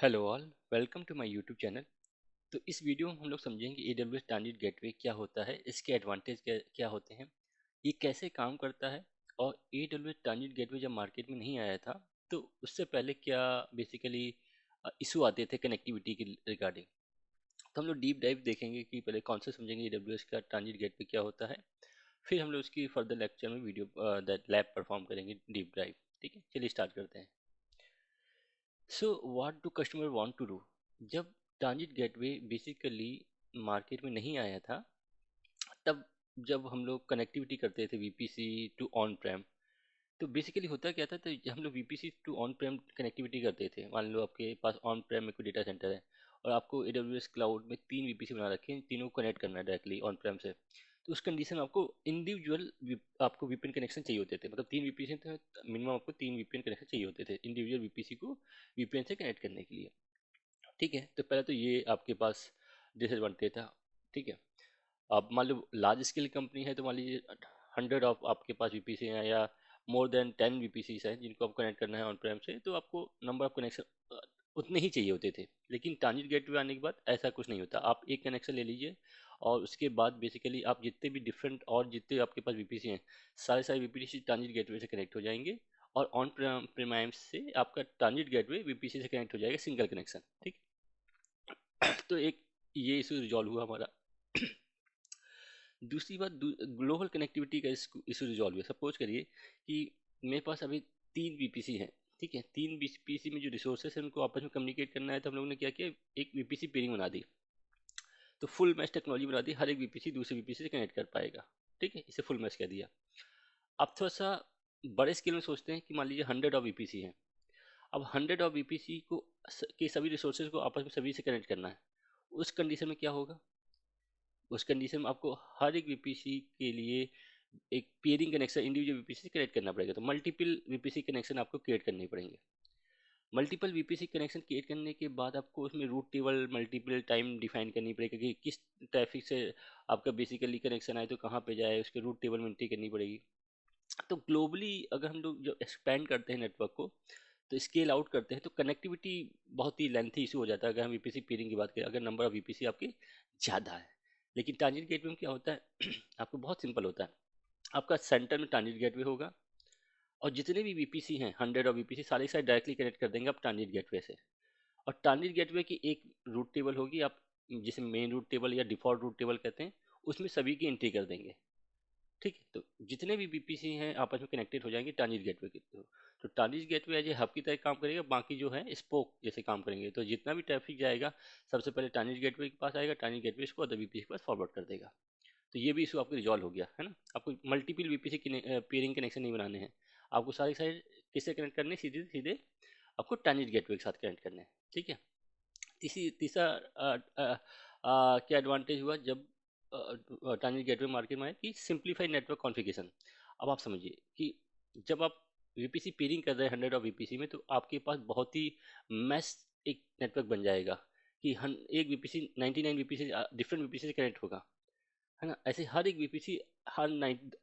Hello all, welcome to my YouTube channel. तो इस video में हम लोग समझेंगे AWS ट्रांजिट गेटवे क्या होता है, इसके एडवांटेज क्या होते हैं, ये कैसे काम करता है। और AWS ट्रांजिट गेटवे जब मार्केट में नहीं आया था तो उससे पहले क्या बेसिकली इशू आते थे कनेक्टिविटी के रिगार्डिंग। तो हम लोग डीप डाइव देखेंगे कि पहले कौन से समझेंगे AWS का ट्रांजिट गेटवे क्या होता है, फिर हम लोग उसकी फर्दर लेक्चर में वीडियो दैट लैब परफॉर्म करेंगे डीप ड्राइव। ठीक है, चलिए स्टार्ट करते हैं। So what do customer want to do. जब ट्रांजिट गेटवे बेसिकली मार्केट में नहीं आया था तब जब हम लोग कनेक्टिविटी करते थे VPC टू ऑन प्रेम, तो बेसिकली होता क्या था, तो हम लोग VPC to on prem connectivity करते थे। मान लो आपके पास ऑन प्रेम में कोई डेटा सेंटर है और आपको AWS क्लाउड में 3 VPC बना रखे हैं, तीनों को कनेक्ट करना है डायरेक्टली ऑन प्रेम से। तो उस कंडीशन में आपको इंडिविजुअल आपको VPN कनेक्शन चाहिए होते थे, मतलब 3 VPC थे, मिनिमम आपको 3 VPN कनेक्शन चाहिए होते थे इंडिविजुअल VPC को VPN से कनेक्ट करने के लिए। ठीक है, तो पहले तो ये आपके पास डिसएडवांटेज था। ठीक है, अब मान लो लार्ज स्केल कंपनी है तो मान लीजिए 100 ऑफ आपके पास VPC हैं या मोर देन 10 VPC हैं जिनको आपको कनेक्ट करना है ऑन प्रेम से, तो आपको नंबर ऑफ कनेक्शन उतने ही चाहिए होते थे। लेकिन ट्रांजिट गेटवे आने के बाद ऐसा कुछ नहीं होता, आप एक कनेक्शन ले लीजिए और उसके बाद बेसिकली आप जितने भी डिफरेंट और जितने आपके पास VPC हैं सारे सारे VPC ट्रांजिट गेटवे से कनेक्ट हो जाएंगे और ऑन प्रेमाइस से आपका ट्रांजिट गेटवे VPC से कनेक्ट हो जाएगा, सिंगल कनेक्शन। ठीक। तो एक ये इशू रिजॉल्व हुआ हमारा। दूसरी बात, ग्लोबल कनेक्टिविटी का इशू रिजॉल्व है। सपोज करिए कि मेरे पास अभी 3 VPC हैं। ठीक है, 3 VPC में जो रिसोर्सेस हैं उनको आपस में कम्युनिकेट करना है, तो हम लोगों ने क्या किया, एक VPC पेयरिंग बना दी। तो फुल मैश टेक्नोलॉजी बना दी, हर एक VPC दूसरे VPC से कनेक्ट कर पाएगा। ठीक है, इसे फुल मैश कह दिया। अब थोड़ा सा बड़े स्केल में सोचते हैं कि मान लीजिए 100 ऑफ VPC हैं। अब 100 ऑफ VPC को के सभी रिसोर्सेज को आपस में सभी से कनेक्ट करना है। उस कंडीशन में क्या होगा, उस कंडीशन में आपको हर एक VPC के लिए एक पेयरिंग कनेक्शन इंडिविजुअल VPC से कनेक्ट करना पड़ेगा। तो मल्टीपल VPC कनेक्शन आपको क्रिएट करने पड़ेंगे। मल्टीपल VPC कनेक्शन क्रिएट करने के बाद आपको उसमें route table multiple time define करनी पड़ेगी कि किस ट्रैफिक से आपका बेसिकली कनेक्शन आए तो कहाँ पे जाए, उसके रूट टेबल में एंट्री करनी पड़ेगी। तो ग्लोबली अगर हम लोग जो एक्सपेंड करते हैं नेटवर्क को, तो स्केल आउट करते हैं, तो कनेक्टिविटी बहुत ही लेंथी इशू हो जाता है। अगर हम VPC पेयरिंग की बात करें, अगर नंबर ऑफ VPC आपके ज़्यादा है। लेकिन ट्रांजिट गेटवे में क्या होता है आपको बहुत सिंपल होता है। आपका सेंटर में ट्रांजिट गेटवे होगा और जितने भी VPC हैं 100 ऑफ VPC सारे सारे डायरेक्टली कनेक्ट कर देंगे आप ट्रांजिट गेटवे से। और ट्रांजिट गेटवे की एक रूट टेबल होगी, आप जिसे मेन रूट टेबल या डिफॉल्ट रूट टेबल कहते हैं, उसमें सभी की एंट्री कर देंगे। ठीक है, तो जितने भी VPC हैं आपस में कनेक्टेड हो जाएंगे ट्रांजिट गेटवे के थ्रू। तो transit gateway as a hub की तरह काम करेगा, बाकी जो है स्पोक जैसे काम करेंगे। तो जितना भी ट्रैफिक जाएगा सबसे पहले ट्रांजिट गेटवे के पास आएगा, ट्रांजिट गेटवे इसको अदर VPC के पास फॉरवर्ड कर देगा। तो ये भी इशू आपको रिजॉल्व हो गया है ना। आपको मल्टीपल VPC पेयरिंग कनेक्शन नहीं बनाने हैं, आपको सारे सारे किससे कनेक्ट करने हैं, सीधे सीधे आपको ट्रांजिट गेटवे के साथ कनेक्ट करने हैं। ठीक है, तीसरा क्या एडवांटेज हुआ जब ट्रांजिट गेटवे मार्केट में आया कि सिंप्लीफाइड नेटवर्क कॉन्फ़िगरेशन। अब आप समझिए कि जब आप VPC पेयरिंग कर रहे हैं 100 ऑफ VPC में, तो आपके पास बहुत ही मैस एक नेटवर्क बन जाएगा कि एक VPC 99 VPC डिफरेंट VPC से कनेक्ट होगा, है ना। ऐसे हर एक VPC हर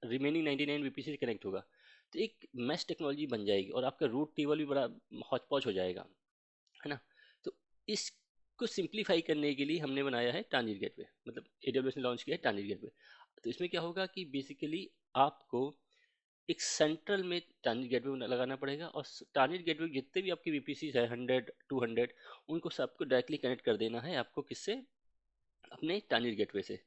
रिमेनिंग 99 VPC से कनेक्ट होगा। तो एक मैश टेक्नोलॉजी बन जाएगी और आपका रूट टेबल भी बड़ा हौच पौच हो जाएगा, है ना। तो इसको सिंप्लीफाई करने के लिए हमने बनाया है ट्रांजिट गेटवे, मतलब AWS ने लॉन्च किया है ट्रांजिट गेटवे। तो इसमें क्या होगा कि बेसिकली आपको एक सेंट्रल में ट्रांजिट गेटवे लगाना पड़ेगा और ट्रांजिट गेटवे जितने भी आपके VPC है 100 200 उनको सबको डायरेक्टली कनेक्ट कर देना है आपको, किससे, अपने ट्रांजिट गेटवे से।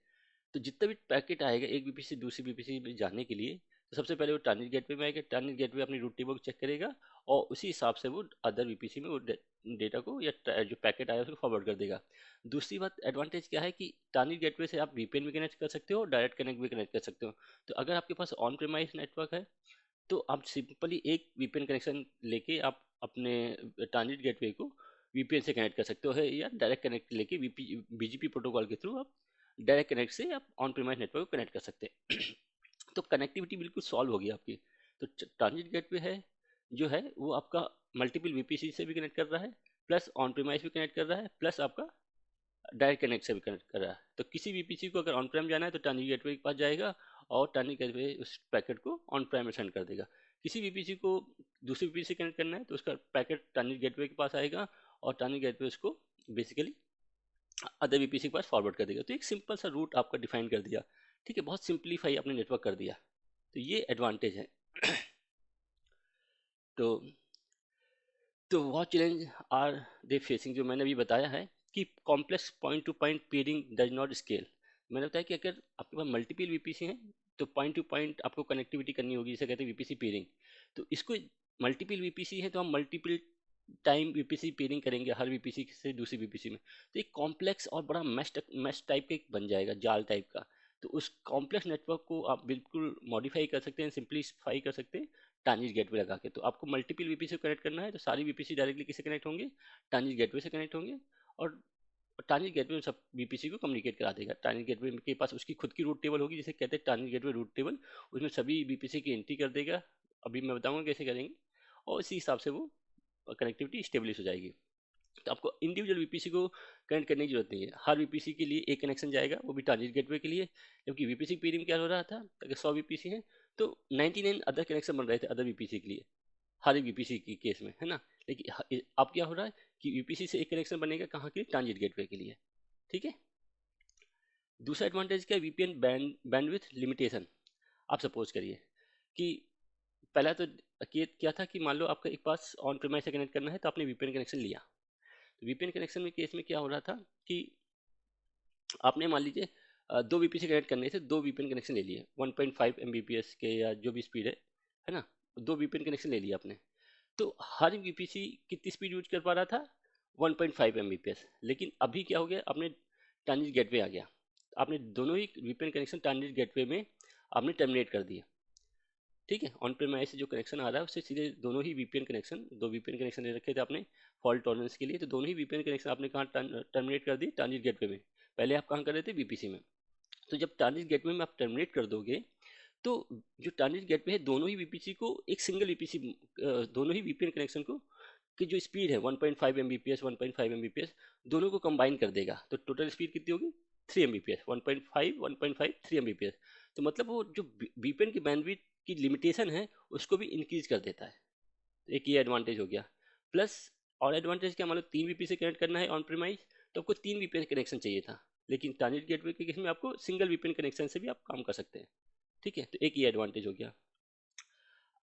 तो जितना भी पैकेट आएगा एक VPC से दूसरी VPC में जाने के लिए, तो सबसे पहले वो ट्रांजिट गेटवे में आएगा, ट्रांजिट गेटवे अपनी रूट टेबल चेक करेगा और उसी हिसाब से वो अदर VPC में वो डेटा को या जो पैकेट आया उसको फॉरवर्ड कर देगा। दूसरी बात एडवांटेज क्या है कि ट्रांजिट गेटवे से आप VPN भी कनेक्ट कर सकते हो और डायरेक्ट कनेक्ट भी कनेक्ट कर सकते हो। तो अगर आपके पास ऑन प्रेमाइस नेटवर्क है तो आप सिंपली एक VPN कनेक्शन लेके आप अपने ट्रांजिट गेटवे को VPN से कनेक्ट कर सकते हो, है, या डायरेक्ट कनेक्ट लेके BGP प्रोटोकॉल के थ्रू आप डायरेक्ट कनेक्ट से आप ऑन प्रीमाइस नेटवर्क को कनेक्ट कर सकते हैं। तो कनेक्टिविटी बिल्कुल सॉल्व हो गई आपकी। तो ट्रांजिट गेटवे है जो है वो आपका मल्टीपल VPC से भी कनेक्ट कर रहा है, प्लस ऑन प्रीमाइस भी कनेक्ट कर रहा है, प्लस आपका डायरेक्ट कनेक्ट से भी कनेक्ट कर रहा है। तो किसी VPC को अगर ऑन प्रेम जाना है तो ट्रांजिट गेटवे के पास जाएगा और ट्रांजिट गेटवे उस पैकेट को ऑन प्रेम में सेंड कर देगा। किसी VPC को दूसरी VPC से कनेक्ट करना है तो उसका पैकेट ट्रांजिट गेटवे के पास आएगा और ट्रांजिट गेटवे उसको बेसिकली अदर वीपीसी के पास फॉरवर्ड कर देगा। तो एक सिंपल सा रूट आपका डिफाइन कर दिया, ठीक है, बहुत सिंप्लीफाई अपने नेटवर्क कर दिया। तो ये एडवांटेज है। तो what challenge are they facing, जो मैंने अभी बताया है कि complex point to point peering does not scale. मैंने बताया कि अगर आपके पास मल्टीपल वीपीसी हैं तो पॉइंट टू पॉइंट आपको कनेक्टिविटी करनी होगी, जिसे कहते हैं वीपीसी पेयरिंग। तो इसको मल्टीपल वीपीसी है तो हम मल्टीपल टाइम वीपीसी पेयरिंग करेंगे हर वीपीसी से दूसरी वीपीसी में, तो एक कॉम्प्लेक्स और बड़ा मैश टाइप का एक बन जाएगा, जाल टाइप का। तो उस कॉम्प्लेक्स नेटवर्क को आप बिल्कुल मॉडिफाई कर सकते हैं, सिंप्लीफाई कर सकते हैं ट्रांजिट गेटवे लगा के। तो आपको मल्टीपल वीपीसी को कनेक्ट करना है तो सारी वीपीसी डायरेक्टली किससे कनेक्ट होंगे, ट्रांजिट गेटवे से कनेक्ट होंगे, और ट्रांजिट गेटवे सब वीपीसी को कम्युनिकेट करा देगा। ट्रांजिट गेटवे के पास उसकी खुद की रूट टेबल होगी, जिसे कहते हैं ट्रांजिट गेटवे रूट टेबल। उसमें सभी वीपीसी की एंट्री कर देगा, अभी मैं बताऊंगा कैसे करेंगे, और इसी हिसाब से वो कनेक्टिविटी स्टेब्लिश हो जाएगी। तो आपको इंडिविजुअल वीपीसी को कनेक्ट करने की जरूरत नहीं है, हर वीपीसी के लिए एक कनेक्शन जाएगा, वो भी ट्रांजिट गेटवे के लिए। जबकि वीपीसी पीरियड में क्या हो रहा था, अगर 100 वीपीसी हैं तो 99 अदर कनेक्शन बन रहे थे अदर वीपीसी के लिए, हर एक वीपीसी की केस में, है ना। लेकिन अब क्या हो रहा है कि वीपीसी से एक कनेक्शन बनेगा कहाँ के लिए, ट्रांजिट गेटवे के लिए, ठीक है। दूसरा एडवांटेज क्या है, वीपीएन बैंडविड्थ लिमिटेशन। आप सपोज करिए कि पहला तो क्या था कि मान लो आपका एक पास ऑन प्रीमाइस से कनेक्ट करना है तो आपने वीपीएन कनेक्शन लिया। तो वीपीएन कनेक्शन में केस में क्या हो रहा था कि आपने मान लीजिए दो वीपीसी कनेक्ट करने थे, दो वीपीएन कनेक्शन ले लिए 1.5 Mbps के या जो भी स्पीड है ना, दो वीपीएन कनेक्शन ले लिया आपने। तो हर वीपीसी कितनी स्पीड यूज कर पा रहा था, 1.5 Mbps। लेकिन अभी क्या हो गया, आपने ट्रांजिट गेटवे आ गया, आपने दोनों ही वीपीएन कनेक्शन ट्रांजिट गेटवे में आपने टर्मिनेट कर दिए, ठीक है। ऑन प्रीमाइस से जो कनेक्शन आ रहा है उससे सीधे दोनों ही वीपीएन कनेक्शन, दो वीपीएन कनेक्शन ले रखे थे आपने फॉल्ट टॉलरेंस के लिए, तो दोनों ही वीपीएन कनेक्शन आपने कहाँ टर्मिनेट कर दिए, ट्रांजिट गेटवे में। पहले आप कहाँ कर रहे थे, वीपीसी में। तो जब ट्रांजिट गेटवे में आप टर्मिनेट कर दोगे तो जो ट्रांजिट गेटवे है दोनों ही वीपीसी को एक सिंगल वीपीसी, दोनों ही वीपीएन कनेक्शन को की जो स्पीड है 1.5 Mbps 1.5 Mbps दोनों को कंबाइन कर देगा। तो टोटल स्पीड कितनी होगी, 3 Mbps, 1.5 1.5 3 Mbps। तो मतलब वो जो वीपीएन की बैंडविड्थ की लिमिटेशन है उसको भी इंक्रीज कर देता है। तो एक ये एडवांटेज हो गया। प्लस और एडवांटेज क्या, मान लो 3 वीपीसी कनेक्ट करना है ऑन प्रीमाइस तो आपको 3 वीपीएन कनेक्शन चाहिए था, लेकिन ट्रांजिट गेटवे के केस में आपको सिंगल वीपीएन कनेक्शन से भी आप काम कर सकते हैं, ठीक है। तो एक ये एडवांटेज हो गया।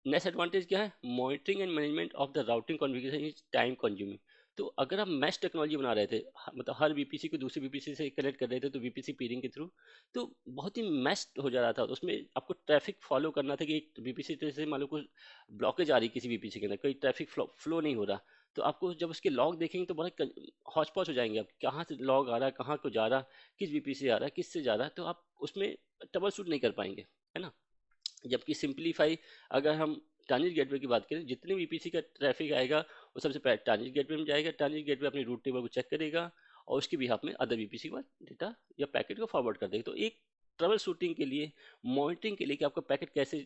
नेक्स्ट एडवांटेज क्या है, monitoring and management of the routing configuration is time consuming. तो अगर आप मैश टेक्नोलॉजी बना रहे थे, मतलब हर वीपीसी को दूसरे वीपीसी से कनेक्ट कर रहे थे तो वीपीसी पीरिंग के थ्रू, तो बहुत ही मैश हो जा रहा था। उसमें आपको ट्रैफिक फॉलो करना था कि एक वीपीसी से मान लो कुछ ब्लॉकेज आ रही किसी वीपीसी के अंदर, कोई ट्रैफिक फ्लो नहीं हो रहा, तो आपको जब उसके लॉग देखेंगे तो बड़ा हौच पौच हो जाएंगे, आप कहाँ से लॉग आ रहा है, कहाँ को जा रहा, किस वीपीसी आ रहा है, किससे जा रहा है, तो आप उसमें ट्रबल शूट नहीं कर पाएंगे, है ना। जबकि सिंप्लीफाई, अगर हम ट्रांजिट गेटवे की बात करें, जितने वीपीसी का ट्रैफिक आएगा वो सबसे पहले ट्रांजिट गेटवे में जाएगा, ट्रांजिट गेटवे अपनी रूट टेबल को चेक करेगा और उसके बिहाफ में अदर वीपीसी के पास डेटा या पैकेट को फॉरवर्ड कर देगा। तो एक ट्रबल शूटिंग के लिए, मॉनिटरिंग के लिए कि आपका पैकेट कैसे,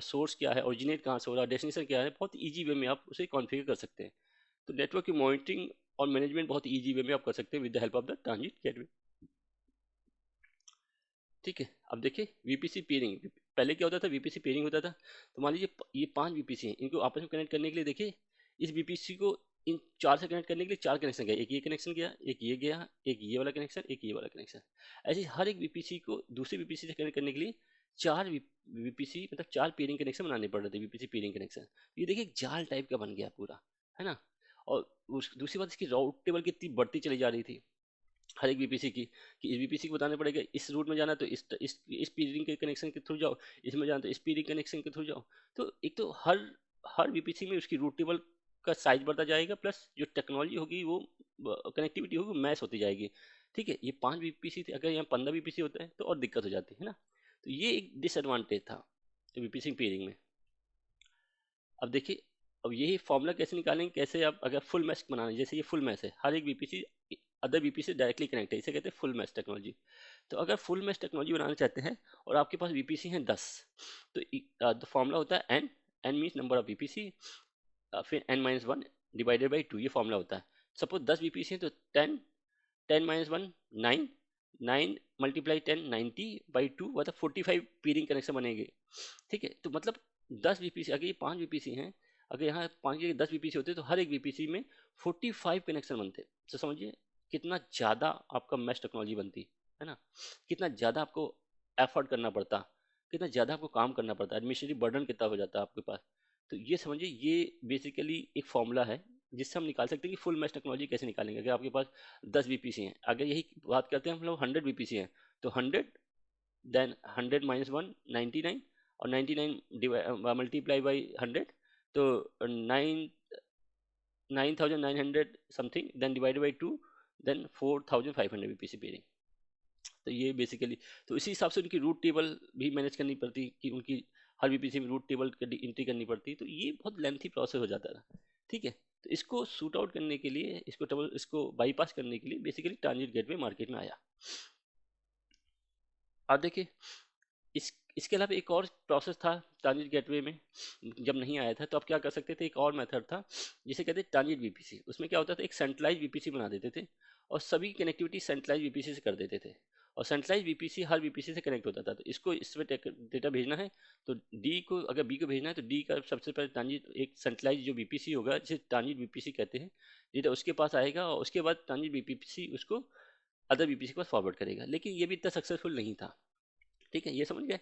सोर्स क्या है, ओरिजिनेट कहाँ से हो रहा है, डेस्टिनेशन क्या है, बहुत ईजी वे में आप उसे कॉन्फ़िगर कर सकते हैं। तो नेटवर्क की मॉनिटरिंग और मैनेजमेंट बहुत ईजी वे में आप कर सकते हैं with the help of the transit gateway, ठीक है। अब देखिए वीपीसी पेयरिंग, पहले क्या होता था, वीपीसी पेयरिंग होता था। तो मान लीजिए ये 5 वीपीसी हैं, इनको आपस में कनेक्ट करने के लिए देखिए इस वीपीसी को इन 4 से कनेक्ट करने के लिए 4 कनेक्शन गया, एक ये कनेक्शन गया, एक ये गया, एक ये वाला कनेक्शन, एक ये वाला कनेक्शन। ऐसे हर एक वीपीसी को दूसरे वीपीसी से कनेक्ट करने के लिए 4 वीपीसी मतलब 4 पेयरिंग कनेक्शन बनाने पड़ रहे थे, वीपीसी पेयरिंग कनेक्शन। ये देखिए एक जाल टाइप का बन गया पूरा, है ना। और दूसरी बात, इसकी राउट टेबल कितनी बढ़ती चली जा रही थी हर एक वीपीसी की, कि इस वीपीसी को बताना पड़ेगा इस रूट में जाना तो इस पीरिंग के कनेक्शन के थ्रू जाओ, इसमें जाना तो इस पीरिंग कनेक्शन के थ्रू जाओ। तो एक तो हर वीपीसी में उसकी रूट टेबल का साइज बढ़ता जाएगा, प्लस जो टेक्नोलॉजी होगी वो कनेक्टिविटी होगी मैच होती जाएगी, ठीक है। ये 5 वीपीसी थे, अगर यहाँ 15 वीपीसी होता है तो और दिक्कत हो जाती है ना। तो ये एक डिसएडवांटेज था वीपीसी पेयरिंग में। अब देखिए, अब यही फॉर्मूला कैसे निकालेंगे, कैसे आप अगर फुल मैश बनाना है, जैसे ये फुल मैश है, हर एक VPC other VPC directly connect है, इसे कहते हैं फुल मैश टेक्नोलॉजी। तो अगर फुल मैश टेक्नोलॉजी बनाना चाहते हैं और आपके पास वीपीसी हैं 10, तो फॉर्मूला होता है n, n means number of VPC, फिर n-1 डिवाइडेड बाई 2, ये फॉर्मूला होता है। सपोज 10 वीपीसी हैं तो 10, 10-1 9, 9 मल्टीप्लाई 10 90 बाई 2 मतलब 45 पीरिंग कनेक्शन बनेंगे, ठीक है। तो मतलब 10 वीपीसी, अगर ये 5 वीपीसी हैं, अगर यहाँ 5 या 10 वीपीसी होते तो हर एक वीपीसी में 45 कनेक्शन बनते। तो समझिए कितना ज़्यादा आपका मैश टेक्नोलॉजी बनती है ना, कितना ज़्यादा आपको एफर्ट करना पड़ता, कितना ज़्यादा आपको काम करना पड़ता, एडमिनिस्ट्रेटिव बर्डन कितना हो जाता है आपके पास। तो ये समझिए ये बेसिकली एक फॉर्मूला है जिससे हम निकाल सकते हैं कि फुल मैश टेक्नोलॉजी कैसे निकालेंगे। अगर आपके पास 10 वीपीसी हैं, अगर यही बात करते हैं हम लोग 100 वीपीसी हैं, तो 100 देन 100 माइनस 1 99, और 99 मल्टीप्लाई बाई 100, तो 9,900 something, then divided by 2, then 4,500 VPC peering. तो ये बेसिकली, तो इसी हिसाब से उनकी रूट टेबल भी मैनेज करनी पड़ती कि उनकी हर वीपीसी में रूट टेबल एंट्री करनी पड़ती, तो ये बहुत लेंथी प्रोसेस हो जाता था। ठीक है, तो इसको सूट आउट करने के लिए, इसको बाईपास करने के लिए बेसिकली ट्रांजिट गेटवे मार्केट में आया। अब देखिए इसके अलावा एक और प्रोसेस था ट्रांजिट गेटवे में, जब नहीं आया था तो आप क्या कर सकते थे, एक और मेथड था जिसे कहते हैं ट्रांजिट वीपीसी। उसमें क्या होता था, एक सेंट्रलाइज वीपीसी बना देते थे और सभी कनेक्टिविटी सेंट्रलाइज वीपीसी से कर देते थे, और सेंट्रलाइज वीपीसी हर वीपीसी से कनेक्ट होता था। तो इसको इसमें डेटा भेजना है तो डी को, अगर बी को भेजना है तो डी का सबसे पहले ट्रांजिट, एक सेंट्रलाइज जो वीपीसी होगा जिसे ट्रांजिट वीपीसी कहते हैं, डेटा उसके पास आएगा और उसके बाद ट्रांजिट वीपीसी उसको अदर वीपीसी के पास फॉरवर्ड करेगा। लेकिन ये भी इतना सक्सेसफुल नहीं था। ठीक है, ये समझ गए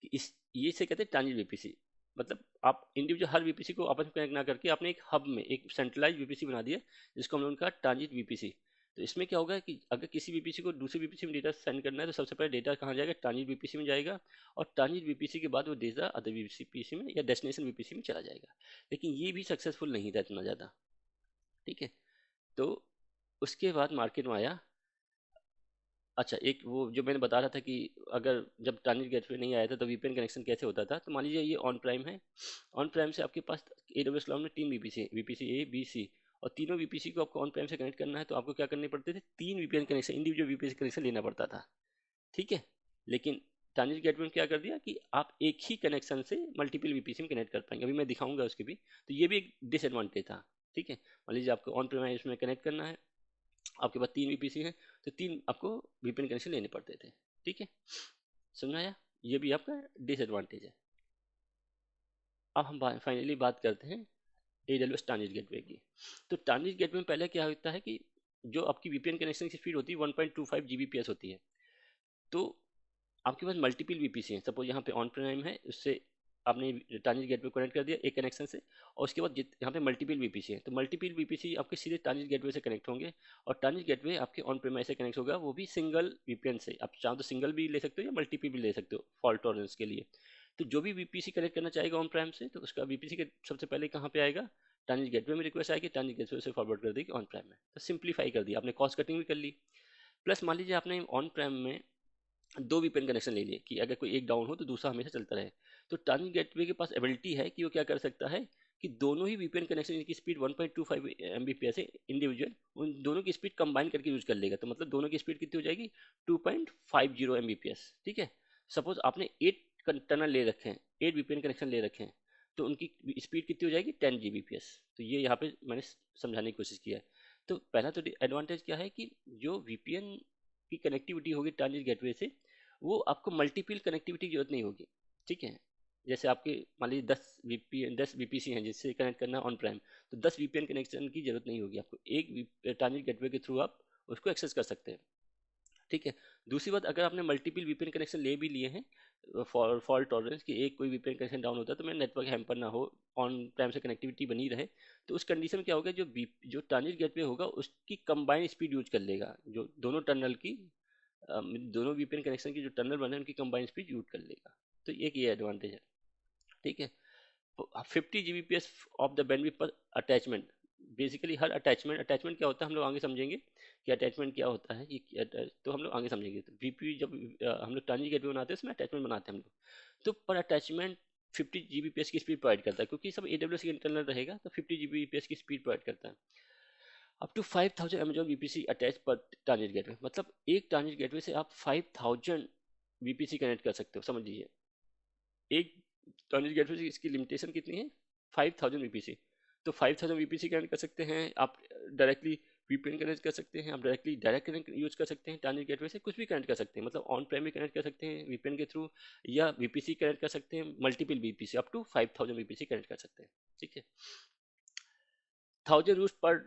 कि इस ये से कहते हैं ट्रांजिट वीपीसी। मतलब आप इंडिविजुअल हर वीपीसी को आपस में कनेक्ट ना करके आपने एक हब में एक सेंट्रलाइज वीपीसी बना दिया जिसको हम लोगों ने कहा ट्रांजिट वीपीसी। तो इसमें क्या होगा कि अगर किसी वीपीसी को दूसरे वीपीसी में डेटा सेंड करना है तो सबसे पहले डेटा कहाँ जाएगा, ट्रांजिट वीपीसी में जाएगा, और ट्रांजिट वीपीसी के बाद वो डेटा अदर वीपीसी में या डेस्टिनेशन वीपीसी में चला जाएगा। लेकिन ये भी सक्सेसफुल नहीं था इतना ज़्यादा। ठीक है, तो उसके बाद मार्केट में आया, अच्छा एक वो जो मैंने बता रहा था कि अगर जब ट्रांजिट गेटवे नहीं आया था तो वीपीएन कनेक्शन कैसे होता था। तो मान लीजिए ये ऑन प्राइम है, ऑन प्राइम से आपके पास AWS क्लाउड में 3 VPC, VPC A B C, और तीनों वीपीसी को आपको ऑन प्राइम से कनेक्ट करना है तो आपको क्या करने पड़ते थे, 3 VPN connection, individual VPC connection लेना पड़ता था। ठीक है, लेकिन ट्रांजिट गेटवे में क्या कर दिया कि आप एक ही कनेक्शन से मल्टीपल वीपीसी में कनेक्ट कर पाएंगे। अभी मैं दिखाऊंगा उसके भी। तो ये भी एक डिसएडवांटेज था। ठीक है, मान लीजिए आपको ऑन प्रेमाइज में कनेक्ट करना है, आपके पास 3 वीपीसी हैं तो 3 आपको वीपीएन कनेक्शन लेने पड़ते थे। ठीक है, समझ आया, ये भी आपका डिसएडवांटेज है। अब हम फाइनली बात करते हैं AWS ट्रांजिट गेटवे की। तो ट्रांजिट गेटवे में पहले क्या होता है कि जो आपकी वीपीएन कनेक्शन की स्पीड होती है 1.25 Gbps होती है। तो आपके पास मल्टीपल वीपीसी हैं, सपोज यहाँ पे ऑन प्राइम है, उससे आपने ट्रांजिट गेटवे कनेक्ट कर दिया एक कनेक्शन से, और उसके बाद यहाँ पे मल्टीपल वीपीसी है तो मल्टीपल वीपीसी आपके सीधे ट्रांजिट गेटवे से कनेक्ट होंगे, और ट्रांजिट गेटवे आपके ऑन प्रेमाइज से कनेक्ट होगा, वो भी सिंगल वीपीएन से। आप चाहो तो सिंगल भी ले सकते हो या मल्टीपल भी ले सकते हो फॉल्ट टॉलरेंस के लिए। तो जो भी वीपीसी कनेक्ट करना चाहेगा ऑन प्राइम से तो उसका वीपीसी के सबसे पहले कहाँ पे आएगा, ट्रांजिट गेटवे में रिक्वेस्ट आएगी, ट्रांजिट गेटवे से फॉरवर्ड कर देगी ऑन प्राइम में। तो सिंप्लीफाई कर दिया आपने, कॉस्ट कटिंग भी कर ली। प्लस मान लीजिए आपने ऑन प्राइम में 2 वीपीएन कनेक्शन ले लिए कि अगर कोई एक डाउन हो तो दूसरा हमेशा चलता रहे। तो ट्रांजिट गेटवे के पास एबिलिटी है कि वो क्या कर सकता है कि दोनों ही वीपीएन कनेक्शन की स्पीड 1.25 Mbps है इंडिविजुअल, उन दोनों की स्पीड कंबाइन करके यूज कर लेगा। तो मतलब दोनों की स्पीड कितनी हो जाएगी, 2.50 Mbps। ठीक है, सपोज आपने 8 टनल ले रखे हैं, 8 वीपीएन कनेक्शन ले रखे हैं, तो उनकी स्पीड कितनी हो जाएगी, 10 Gbps। तो ये यहाँ पे मैंने समझाने की कोशिश किया है। तो पहला तो एडवांटेज क्या है कि जो वीपीएन की कनेक्टिविटी होगी ट्रांजिट गेटवे से, वो आपको मल्टीपल कनेक्टिविटी की जरूरत नहीं होगी। ठीक है, जैसे आपके मान लीजिए 10 वीपीसी हैं जिससे कनेक्ट करना है ऑन प्राइम, तो 10 वीपीएन कनेक्शन की जरूरत नहीं होगी आपको, एक ट्रांजिट गेटवे के थ्रू आप उसको एक्सेस कर सकते हैं। ठीक है, दूसरी बात, अगर आपने मल्टीपल वीपीएन कनेक्शन ले भी लिए हैं फॉल्ट टॉलरेंस की, एक कोई वीपीएन कनेक्शन डाउन होता है तो मैं नेटवर्क हैम्पर ना हो, ऑन प्राइम से कनेक्टिविटी बनी रहे, तो उस कंडीशन में क्या होगा, जो ट्रांजिट गेटवे होगा उसकी कंबाइन स्पीड यूज कर लेगा, जो दोनों टनल की दोनों वीपीएन कनेक्शन की जो टनल बने उनकी कंबाइन स्पीड यूज कर लेगा। तो एक ये एडवांटेज है। ठीक है, 50 Gbps ऑफ द बैंडविड्थ पर अटैचमेंट। बेसिकली हर अटैचमेंट क्या होता है हम लोग आगे समझेंगे कि अटैचमेंट क्या होता है, तो हम लोग आगे समझेंगे। तो वीपी जब हम लोग ट्रांजिट गेटवे बनाते हैं उसमें अटैचमेंट बनाते हैं हम लोग, तो पर अटैचमेंट 50 Gbps की स्पीड प्रोवाइड करता है, क्योंकि सब AWS के इंटरनल रहेगा तो 50 Gbps की स्पीड प्रोवाइड करता है। Up to 5000 Amazon VPC attach पर ट्रांजिट गेटवे, मतलब एक ट्रांजिट गेटवे से आप 5000 VPC कनेक्ट कर सकते हो। समझ लीजिए एक ट्रांजिट गेटवे से इसकी लिमिटेशन कितनी है, 5000 VPC। तो 5000 VPC कनेक्ट कर सकते हैं आप, डायरेक्टली VPN कनेक्ट कर सकते हैं आप, डायरेक्ट कनेक्ट यूज कर सकते हैं ट्रांजिट गेटवे से, कुछ भी कनेक्ट कर सकते हैं, मतलब ऑन प्राइम भी कनेक्ट कर सकते हैं VPN के थ्रू, या VPC कनेक्ट कर सकते हैं, multiple VPC up to 5000 VPC connect कर सकते हैं। ठीक है। 1000 रूट पर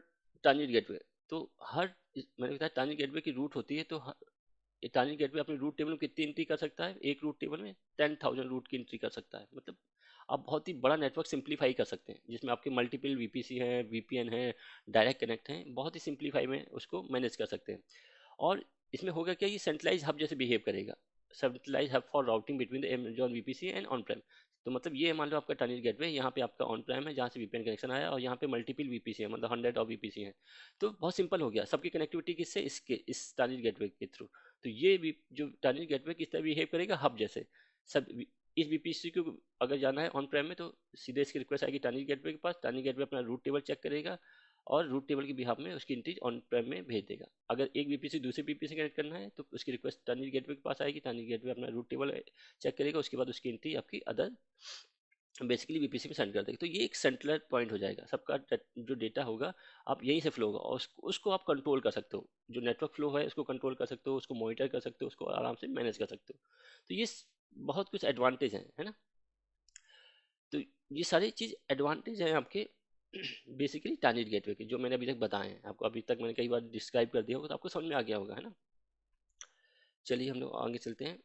ट्रांजिट गेटवे, तो हर मैंने बताया ट्रांजिट गेटवे की रूट होती है, तो ट्रांजिट गेटवे अपने रूट टेबल में कितनी एंट्री कर सकता है, एक रूट टेबल में 10,000 रूट की एंट्री कर सकता है। मतलब आप बहुत ही बड़ा नेटवर्क सिंप्लीफाई कर सकते हैं, जिसमें आपके मल्टीपल वीपीसी हैं, वीपीएन हैं, डायरेक्ट कनेक्ट हैं, बहुत ही सिंप्लीफाई में उसको मैनेज कर सकते हैं। और इसमें होगा क्या, ये सेंट्रलाइज हब जैसे बिहेव करेगा, centralise hub for routing between the Amazon VPC and on prem. तो मतलब ये मान लो आपका ट्रांजिट गेटवे, यहाँ पे आपका ऑन प्राइम है जहाँ से वीपीएन कनेक्शन आया, और यहाँ पे मल्टीपल वीपीसी है, मतलब 100 ऑफ वीपीसी है। तो बहुत सिंपल हो गया, सबकी कनेक्टिविटी किससे, इसके इस ट्रांजिट गेटवे के थ्रू। तो ये जो ट्रांजिट गेटवे किस तरह बिहेव करेगा, हब जैसे। सब इस वीपीसी को अगर जाना है ऑन प्राइम में, तो सीधे इसकी रिक्वेस्ट आएगी ट्रांजिट गेटवे के पास, ट्रांजिट गेटवे अपना रूट टेबल चेक करेगा और रूट टेबल के बिहाफ में उसकी एंट्री ऑन प्राइम में भेज देगा। अगर एक वीपीसी दूसरे वीपीसी कनेक्ट करना है, तो उसकी रिक्वेस्ट ट्रांजिट गेटवे के पास आएगी, ट्रांजिट गेटवे अपना रूट टेबल चेक करेगा, उसके बाद उसकी एंट्री आपकी अदर बेसिकली वीपीसी में सेंड कर देगा। तो ये एक सेंट्रल पॉइंट हो जाएगा, सबका जो डेटा होगा आप यहीं से फ्लो होगा, और उसको आप कंट्रोल कर सकते हो, जो नेटवर्क फ्लो है उसको कंट्रोल कर सकते हो, उसको मॉनिटर कर सकते हो, उसको आराम से मैनेज कर सकते हो। तो ये बहुत कुछ एडवांटेज है ना। तो ये सारी चीज़ एडवांटेज हैं आपके बेसिकली ट्रांजिट गेटवे के, जो मैंने अभी तक बताए हैं आपको, अभी तक मैंने कई बार डिस्क्राइब कर दिया होगा, तो आपको समझ में आ गया होगा, है ना। चलिए हम लोग आगे चलते हैं।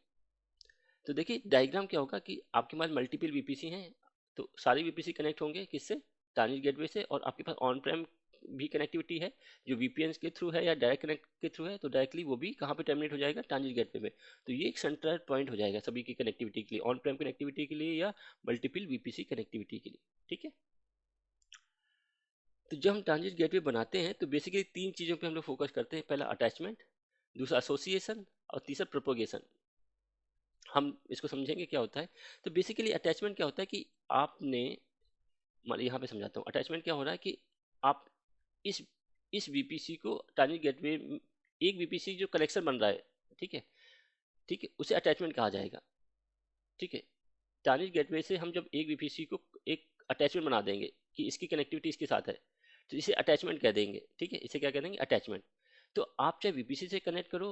तो देखिए डायग्राम क्या होगा कि आपके पास मल्टीपल वीपीसी हैं, तो सारे वीपीसी कनेक्ट होंगे किससे, ट्रांजिट गेटवे से, और आपके पास ऑन प्रेम भी कनेक्टिविटी है जो वीपीएन के थ्रू है या डायरेक्ट कनेक्ट के थ्रू है, तो डायरेक्टली वो भी कहाँ पे टर्मिनेट हो जाएगा, ट्रांजिट गेटवे में। तो ये एक सेंट्रल पॉइंट हो जाएगा सभी की कनेक्टिविटी के लिए, ऑन प्रेम कनेक्टिविटी के लिए या मल्टीपल वीपीसी कनेक्टिविटी के लिए, ठीक है। तो जब हम ट्रांजिट गेटवे बनाते हैं तो बेसिकली तीन चीज़ों पे हम लोग फोकस करते हैं, पहला अटैचमेंट, दूसरा एसोसिएशन, और तीसरा प्रोपोगेशन। हम इसको समझेंगे क्या होता है। तो बेसिकली अटैचमेंट क्या होता है कि आपने, मान यहाँ पे समझाता हूँ, अटैचमेंट क्या हो रहा है कि आप इस इस वीपीसी को ट्रांजिट गेटवे, एक वीपीसी जो कनेक्शन बन रहा है, ठीक है, ठीक है, उसे अटैचमेंट कहा जाएगा, ठीक है। ट्रांजिट गेटवे से हम जब एक वीपीसी को एक अटैचमेंट बना देंगे कि इसकी कनेक्टिविटी इसके साथ है, तो इसे अटैचमेंट कह देंगे, ठीक है, इसे क्या कह देंगे, अटैचमेंट। तो आप चाहे वीपीसी से कनेक्ट करो,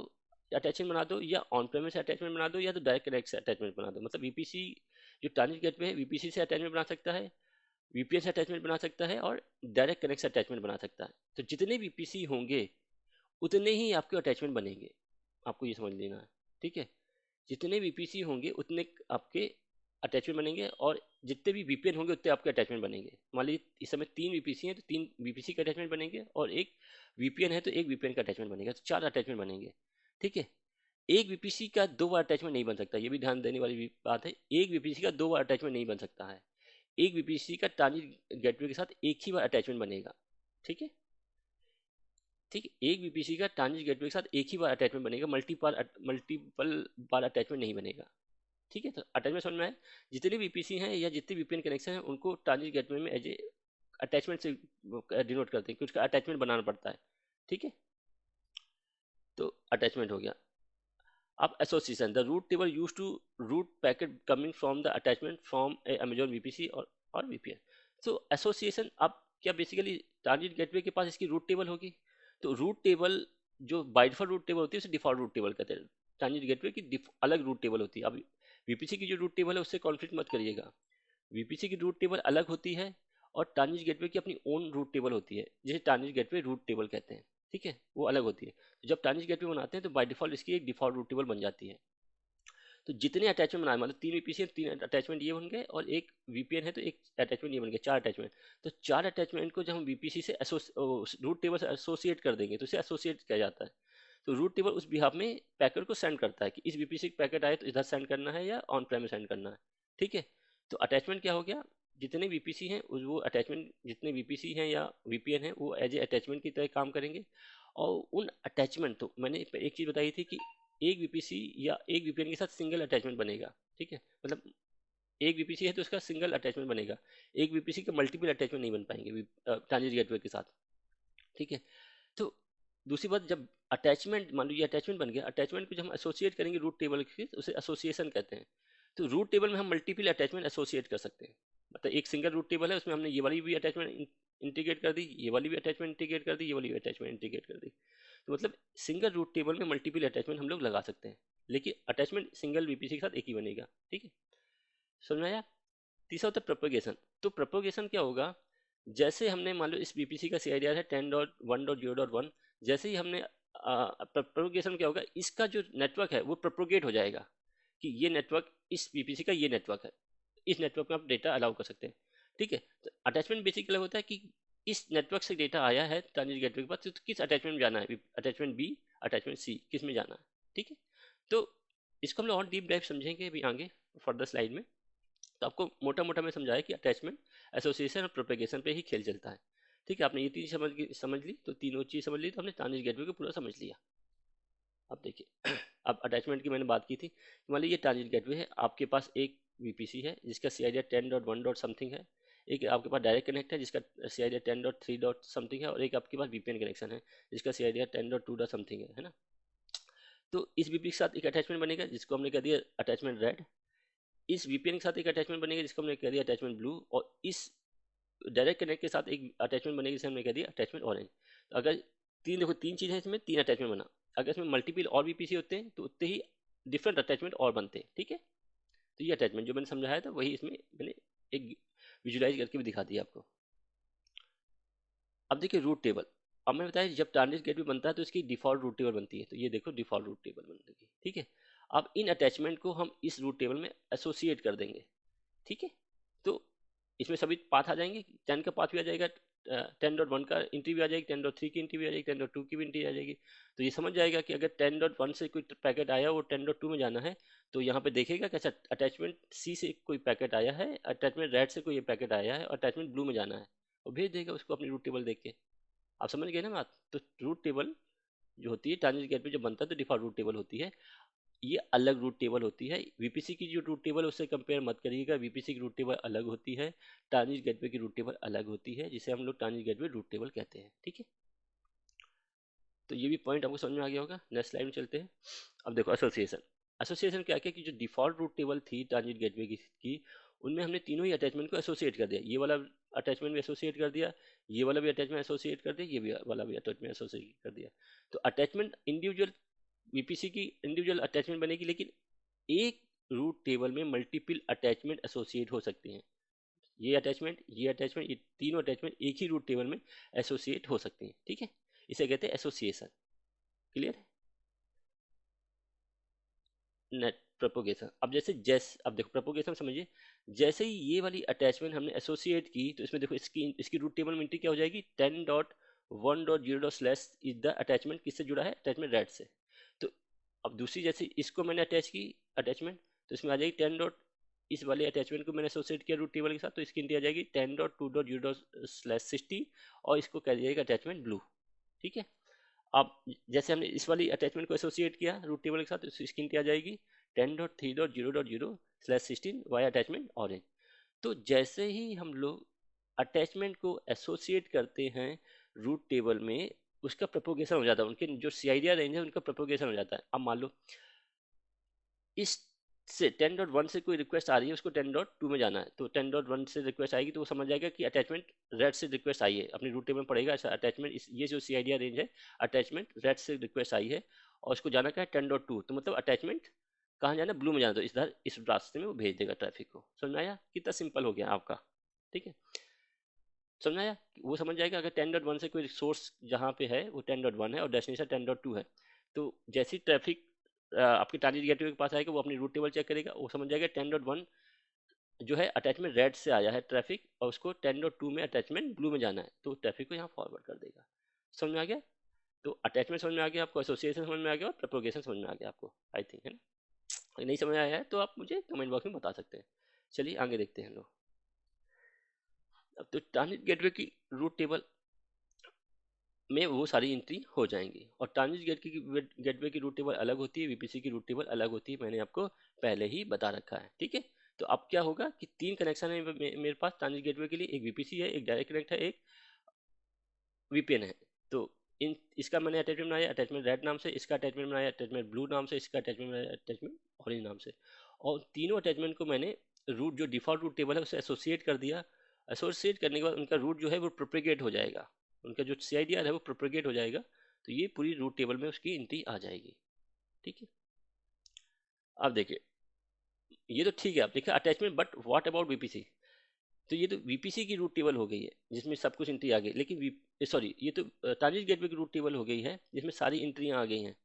अटैचमेंट बना दो, या ऑन प्रेमिस से अटैचमेंट बना दो, या तो डायरेक्ट कनेक्ट से अटैचमेंट बना दो। मतलब वीपीसी जो ट्रांजिट गेटवे है, वीपीसी से अटैचमेंट बना सकता है, वीपीएन से अटैचमेंट बना सकता है, और डायरेक्ट कनेक्ट से अटैचमेंट बना सकता है। तो जितने वीपीसी होंगे उतने ही आपके अटैचमेंट बनेंगे, आपको ये समझ लेना है, ठीक है। जितने वीपीसी होंगे उतने आपके अटैचमेंट बनेंगे, और जितने भी वीपीएन होंगे उतने आपके अटैचमेंट बनेंगे। मान लीजिए इस समय 3 वीपीसी हैं, तो 3 वीपीसी का अटैचमेंट बनेंगे, और एक वीपीएन है तो एक वीपीएन का अटैचमेंट बनेगा, तो 4 अटैचमेंट बनेंगे, ठीक है। एक वीपीसी का 2 बार अटैचमेंट नहीं बन सकता, ये भी ध्यान देने वाली बात है। एक वीपीसी का 2 बार अटैचमेंट नहीं बन सकता है। एक वीपीसी का ट्रांजिट गेटवे के साथ एक ही बार अटैचमेंट बनेगा, ठीक है, ठीक है। एक वीपीसी का ट्रांजिट गेटवे के साथ एक ही बार अटैचमेंट बनेगा, मल्टीपल बार अटैचमेंट नहीं बनेगा, ठीक है। तो अटैचमेंट समझ में आया। जितने वीपीसी हैं या जितने वीपीएन कनेक्शन हैं उनको ट्रांजिट गेटवे में एज ए अटैचमेंट से डिनोट करते हैं कि उसका अटैचमेंट बनाना पड़ता है, ठीक है। तो अटैचमेंट हो गया। अब association, the route table use to route packet coming from the attachment from a Amazon VPC और वीपीएन। तो एसोसिएशन, अब क्या बेसिकली ट्रांजिट गेटवे के पास इसकी रूट टेबल होगी, तो रूट टेबल जो बाय डिफॉल्ट रूट टेबल होती है उसे डिफॉल्ट रूट टेबल कहते हैं। ट्रांजिट गेटवे की अलग रूट टेबल होती है। अब वीपीसी की जो रूट टेबल है उससे कॉन्फ्लिक्ट मत करिएगा। वीपीसी की रूट टेबल अलग होती है, और ट्रांजिट गेटवे की अपनी ओन रूट टेबल होती है, जिसे ट्रांजिट गेटवे रूट टेबल कहते हैं, ठीक है, वो अलग होती है। तो जब ट्रांजिट गेटवे बनाते हैं तो बाय डिफॉल्ट इसकी एक डिफॉल्ट रूट टेबल बन जाती है। तो जितने अटैचमेंट बनाए, मतलब 3 वीपीसी है, 3 अटैचमेंट ये बन गए, और एक वीपीएन है तो एक अटैचमेंट ये बन गया, 4 अटैचमेंट। तो 4 अटैचमेंट को जब हम वीपीसी से रूट टेबल से एसोसिएट कर देंगे तो उसे एसोसिएट किया जाता है। तो रूट टेबल उस बिहाफ में पैकेट को सेंड करता है कि इस वीपीसी पैकेट आए तो इधर सेंड करना है या ऑन प्रेम में सेंड करना है, ठीक है। तो अटैचमेंट क्या हो गया, जितने वीपीसी हैं वो अटैचमेंट, जितने वीपीसी हैं या वीपीएन है वो एज ए अटैचमेंट की तरह काम करेंगे। और उन अटैचमेंट, तो मैंने एक चीज़ बताई थी कि एक वीपीसी या एक वीपीएन के साथ सिंगल अटैचमेंट बनेगा, ठीक है। मतलब एक वीपीसी है तो उसका सिंगल अटैचमेंट बनेगा, एक वीपीसी के मल्टीपल अटैचमेंट नहीं बन पाएंगे ट्रांजिट गेटवे के साथ, ठीक है। तो दूसरी बात, जब अटैचमेंट, मान लीजिए अटैचमेंट बन गया, अटैचमेंट को जब हम एसोसिएट करेंगे रूट टेबल के, तो उसे एसोसिएशन कहते हैं। तो रूट टेबल में हम मल्टीपल अटैचमेंट एसोसिएट कर सकते हैं। मतलब एक सिंगल रूट टेबल है, उसमें हमने ये वाली भी अटैचमेंट इंटीग्रेट कर दी, ये वाली भी अटैचमेंट इंटीग्रेट कर दी, ये वाली भी अटैचमेंट इंटीग्रेट कर दी। तो मतलब सिंगल रूट टेबल में मल्टीपल अटैचमेंट हम लोग लगा सकते हैं, लेकिन अटैचमेंट सिंगल वीपीसी के साथ एक ही बनेगा, ठीक है। समझ में आया। तीसरा होता है प्रोपोगेशन। तो प्रोपोगेशन क्या होगा, जैसे हमने मान लो इस बीपीसी का सीआईडीआर है 10.1.0.1, जैसे ही हमने प्रोपोगेशन क्या होगा, इसका जो नेटवर्क है वो प्रोपोगेट हो जाएगा कि ये नेटवर्क इस बीपीसी का ये नेटवर्क है, इस नेटवर्क में आप डेटा अलाउ कर सकते हैं। ठीक है, तो अटैचमेंट बेसिकली होता है कि इस नेटवर्क से डेटा आया है ट्रांजिट गेटवे के पास, तो किस अटैचमेंट में जाना है, अटैचमेंट बी, अटैचमेंट सी, किस में जाना है। ठीक है, तो इसको हम लोग और डीप डाइव समझेंगे अभी आगे फर्दर स्लाइड में। तो आपको मोटा मोटा मैं समझाया कि अटैचमेंट, एसोसिएशन और प्रोपेगेशन पे ही खेल चलता है। ठीक है, आपने ये तीन समझ ली, तो तीनों चीज समझ ली, तो हमने ट्रांजिट गेटवे को पूरा समझ लिया। अब देखिए अब अटैचमेंट की मैंने बात की थी, मान लीजिए ये ट्रांजिट गेटवे है, आपके पास एक वीपीसी है जिसका सीआईडी 10.1 डॉट समथिंग है, एक आपके पास डायरेक्ट कनेक्ट है जिसका सीआईडी 10.3 डॉट समथिंग है, और एक आपके पास वीपीएन कनेक्शन है जिसका सीआईडी 10.2 डॉट समथिंग है ना। तो इस वीपी के साथ एक अटैचमेंट बनेगा जिसको हमने कह दिया अटैचमेंट रेड, इस वीपीएन के साथ एक अटैचमेंट बनेगा जिसको हमने कह दिया अटैचमेंट ब्लू, और इस डायरेक्ट कनेक्ट के साथ एक अटैचमेंट बनेगी जिसे हमने कह दिया अटैचमेंट ऑरेंज। तो अगर तीन, देखो तीन चीज़ें इसमें, तीन अटैचमेंट बना, अगर इसमें मल्टीपल और बीपीसी होते हैं तो उतने ही डिफरेंट अटैचमेंट और बनते हैं। ठीक है, तो ये अटैचमेंट जो मैंने समझाया था वही इसमें मैंने एक विजुलाइज करके भी दिखा दिया आपको। अब देखिए रूट टेबल, अब मैं बताया जब ट्रांजिट गेटवे बनता है तो इसकी डिफॉल्ट रूट टेबल बनती है, तो ये देखो डिफॉल्ट रूट टेबल बनेगी। ठीक है, अब इन अटैचमेंट को हम इस रूट टेबल में एसोसिएट कर देंगे। ठीक है, तो इसमें सभी पाथ आ जाएंगे, 10 का पाथ भी आ जाएगा, 10.1 का एंट्री भी आ जाएगी, 10.3 की एंट्री भी आ जाएगी, 10.2 की भी एंट्री आ जाएगी। तो ये समझ जाएगा कि अगर 10.1 से कोई पैकेट आया वो 10.2 में जाना है, तो यहाँ पे देखेगा कि अच्छा अटैचमेंट सी से कोई पैकेट आया है, अटैचमेंट रेड से कोई पैकेट आया है, और अटैचमेंट ब्लू में जाना है, और भेज देगा उसको अपनी रूट टेबल देख के। आप समझ गए ना बात। तो रूट टेबल जो होती है ट्रांजिट गेट पे जो बनता है तो डिफॉल्ट रूट टेबल होती है, ये अलग रूट टेबल होती है। वीपीसी की जो रूट टेबल है उससे कंपेयर मत करिएगा, वीपीसी की रूट टेबल अलग होती है, ट्रांजिट गेटवे की रूट टेबल अलग होती है, जिसे हम लोग ट्रांजिट गेटवे रूट टेबल कहते हैं। ठीक है, तो ये भी पॉइंट आपको समझ में आ गया होगा। नेक्स्ट स्लाइड में चलते हैं। अब देखो एसोसिएशन, एसोसिएशन क्या क्या कि जो डिफॉल्ट रूट टेबल थी ट्रांजिट गेटवे की उनमें हमने तीनों ही अटैचमेंट को एसोसिएट कर दिया, ये वाला अटैचमेंट भी एसोसिएट कर दिया, ये वाला भी अटैचमेंट एसोसिएट कर दिया, ये भी वाला भी अटैचमेंट एसोसिएट कर दिया। तो अटैचमेंट इंडिविजुअल वीपीसी की इंडिविजुअल अटैचमेंट बनेगी, लेकिन एक रूट टेबल में मल्टीपल अटैचमेंट एसोसिएट हो सकती हैं। ये अटैचमेंट, ये तीनों अटैचमेंट एक ही रूट टेबल में एसोसिएट हो सकती हैं। ठीक है, इसे कहते हैं एसोसिएशन। क्लियर है। नेट प्रोपोगेशन, अब देखो प्रोपोगेशन समझिए, जैसे ही ये वाली अटैचमेंट हमने एसोसिएट की तो इसमें देखो इसकी रूट टेबल में एंट्री क्या हो जाएगी, 10.1.0 इज द अटैचमेंट, किससे जुड़ा है, अटैचमेंट रेड से। तो अब दूसरी जैसे इसको मैंने अटैच की अटैचमेंट, तो इसमें आ जाएगी 10 डॉट, इस वाले अटैचमेंट को मैंने एसोसिएट किया रूट टेबल के साथ, तो इसकी एंट्री आ जाएगी 10.2.0/60, और इसको कह दिएगा अटैचमेंट ब्लू। ठीक है, अब जैसे हमने इस वाली अटैचमेंट को एसोसिएट किया रूट टेबल के साथ, तो इसकी एंट्री आ जाएगी 10.3.0.0/16 वाया अटैचमेंट ऑरेंज। तो जैसे ही हम लोग अटैचमेंट को एसोसिएट करते हैं रूट टेबल में, उसका प्रोपोगेशन हो जाता है, उनके जो सीआईडी रेंज है उनका प्रोपोगेशन हो जाता है। अब मान लो इस से 10.1 से कोई रिक्वेस्ट आ रही है, उसको 10.2 में जाना है, तो 10.1 से रिक्वेस्ट आएगी तो वो समझ जाएगा कि अटैचमेंट रेड से रिक्वेस्ट आई है, अपनी रूट टेबल में पड़ेगा ऐसा अटैचमेंट, ये जो सीआईडी रेंज है अटैचमेंट रेड से रिक्वेस्ट आई है, और उसको जाना क्या है 10.2, तो मतलब अटैचमेंट कहाँ जाना है, ब्लू में जाना, तो इस रास्ते में वो भेज देगा ट्रैफिक को। समझ में आया, कितना सिंपल हो गया आपका। ठीक है, समझ में आया, वो समझ जाएगा अगर 10.1 से कोई सोर्स जहाँ पे है वो 10.1 है और डेस्टिनेशन 10.2 है, तो जैसी ट्रैफिक आपके ट्रांजिट गेटवे के पास आएगा वो अपनी रूट टेबल चेक करेगा, वो समझ जाएगा 10.1 जो है अटैचमेंट रेड से आया है ट्रैफिक, और उसको 10.2 में अटैचमेंट ब्लू में जाना है, तो ट्रैफिक को यहाँ फॉरवर्ड कर देगा। समझ में आ गया, तो अटैचमेंट समझ में आ गया आपको, एसोसिएशन समझ में आ गया, और प्रोपोगेशन समझ में आ गया आपको आई थिंक, है ना। अगर नहीं समझ में आया है तो आप मुझे कमेंट बॉक्स में बता सकते हैं। चलिए आगे देखते हैं लोग। अब तो ट्रांजिट गेटवे की रूट टेबल में वो सारी एंट्री हो जाएंगी, और ट्रांजिट गेटवे की रूट टेबल अलग होती है, वीपीसी की रूट टेबल अलग होती है, मैंने आपको पहले ही बता रखा है। ठीक है, तो अब क्या होगा कि तीन कनेक्शन है मेरे पास ट्रांजिट गेटवे के लिए, एक वीपीसी है, एक डायरेक्ट कनेक्ट है, एक वीपीएन है। तो इन इसका मैंने अटैचमेंट बनाया अटैचमेंट रेड नाम से, इसका अटैचमेंट बनाया अटैचमेंट ब्लू नाम से, इसका अटैचमेंट बनाया अटैचमेंट ऑरेंज नाम से, और तीनों अटैचमेंट को मैंने रूट जो डिफॉल्ट रूट टेबल है उससे एसोसिएट कर दिया। एसोसिएट करने के बाद उनका रूट जो है वो प्रोपेगेट हो जाएगा, उनका जो सीआईडीआर है वो प्रोपेगेट हो जाएगा, तो ये पूरी रूट टेबल में उसकी एंट्री आ जाएगी। ठीक है, अब देखिए ये तो ठीक है, आप देखिए attachment, but what about VPC. तो ये तो वीपीसी की रूट टेबल हो गई है जिसमें सब कुछ एंट्री आ गई, लेकिन सॉरी ये तो ट्रांजिट गेटवे की रूट टेबल हो गई है जिसमें सारी एंट्रियां आ गई हैं।